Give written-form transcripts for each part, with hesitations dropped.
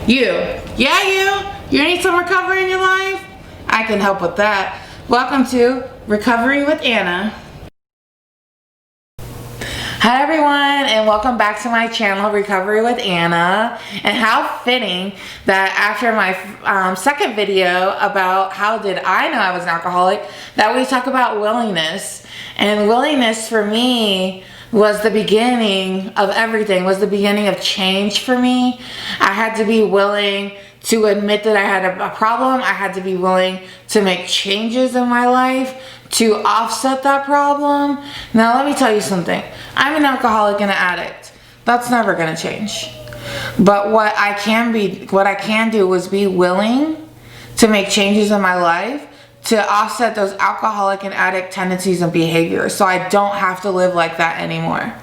You. Yeah, you. You need some recovery in your life? I can help with that. Welcome to Recovery with Anna. Hi everyone, and welcome back to my channel, Recovery with Anna. And how fitting that after my second video about how did I know I was an alcoholic, that we talk about willingness. And willingness for me was the beginning of everything, was the beginning of change for me. I had to be willing to admit that I had a problem. I had to be willing to make changes in my life to offset that problem. Now let me tell you something. I'm an alcoholic and an addict. That's never gonna change. But what I can do is be willing to make changes in my life to offset those alcoholic and addict tendencies and behaviors, so I don't have to live like that anymore.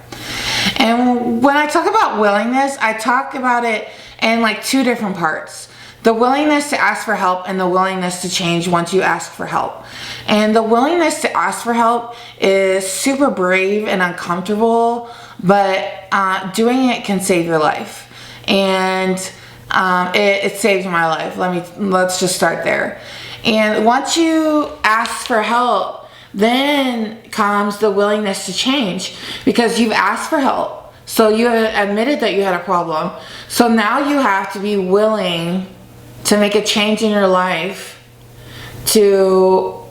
And when I talk about willingness, I talk about it in like two different parts. The willingness to ask for help and the willingness to change once you ask for help. And the willingness to ask for help is super brave and uncomfortable, but doing it can save your life. And it saved my life. Let's just start there. And once you ask for help, then comes the willingness to change, because you've asked for help. So you admitted that you had a problem. So now you have to be willing to make a change in your life to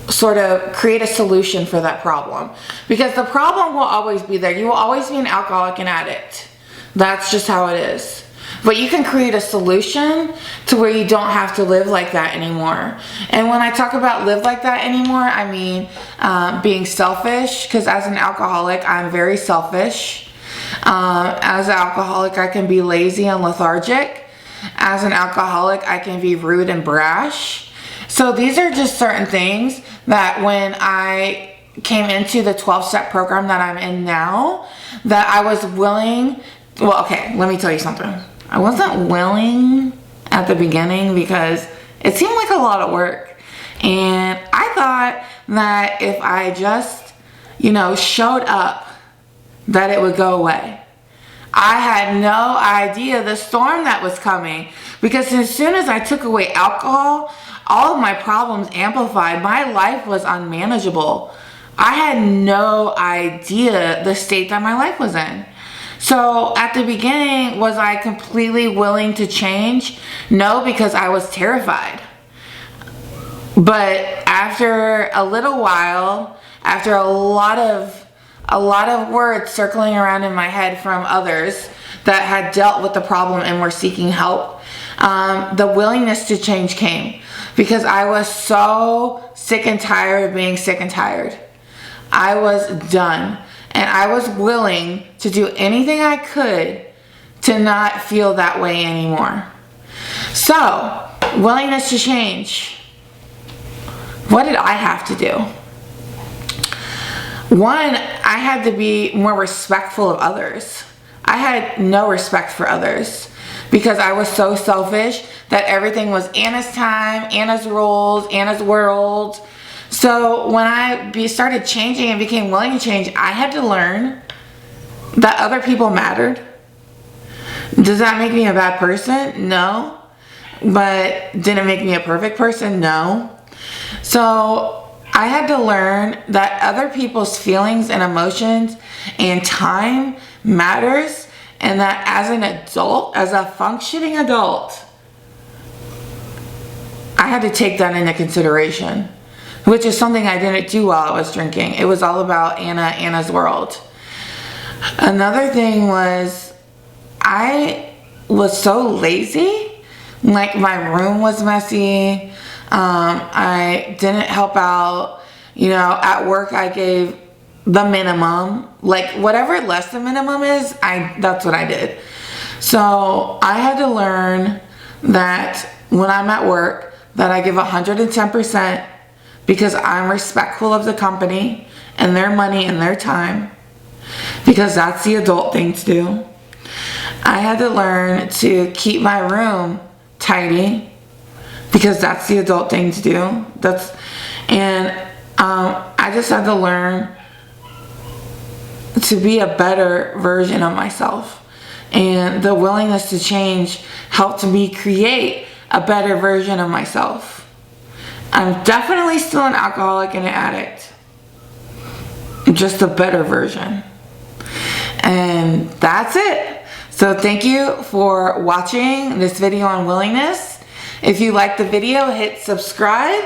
sort of create a solution for that problem. Because the problem will always be there. You will always be an alcoholic and addict. That's just how it is. But you can create a solution to where you don't have to live like that anymore. And when I talk about live like that anymore, I mean being selfish, because as an alcoholic, I'm very selfish. As an alcoholic, I can be lazy and lethargic. As an alcoholic, I can be rude and brash. So these are just certain things that when I came into the 12-step program that I'm in now, that I was willing. Well, okay, let me tell you something. I wasn't willing at the beginning because it seemed like a lot of work. And I thought that if I just, showed up, that it would go away. I had no idea the storm that was coming, because as soon as I took away alcohol, all of my problems amplified. My life was unmanageable. I had no idea the state that my life was in. So at the beginning, was I completely willing to change? No, because I was terrified. But after a little while, after a lot of words circling around in my head from others that had dealt with the problem and were seeking help, the willingness to change came, because I was so sick and tired of being sick and tired. I was done. And I was willing to do anything I could to not feel that way anymore. So, willingness to change. What did I have to do? One, I had to be more respectful of others. I had no respect for others because I was so selfish that everything was Anna's time, Anna's rules, Anna's world. So when I started changing and became willing to change, I had to learn that other people mattered. Does that make me a bad person? No. But did it make me a perfect person? No. So I had to learn that other people's feelings and emotions and time matters, and that as an adult, as a functioning adult, I had to take that into consideration. Which is something I didn't do while I was drinking. It was all about Anna's world. Another thing was, I was so lazy. Like, my room was messy. I didn't help out. At work I gave the minimum. Like, whatever less than minimum is, that's what I did. So I had to learn that when I'm at work, that I give 110%. Because I'm respectful of the company and their money and their time, because that's the adult thing to do. I had to learn to keep my room tidy, because that's the adult thing to do. I just had to learn to be a better version of myself. and the willingness to change helped me create a better version of myself. I'm definitely still an alcoholic and an addict, just a better version. And that's it. So thank you for watching this video on willingness. If you like the video, hit subscribe.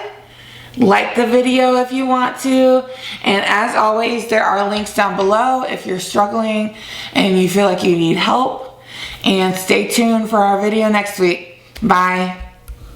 Like the video if you want to. And as always, there are links down below if you're struggling and you feel like you need help. And stay tuned for our video next week. Bye.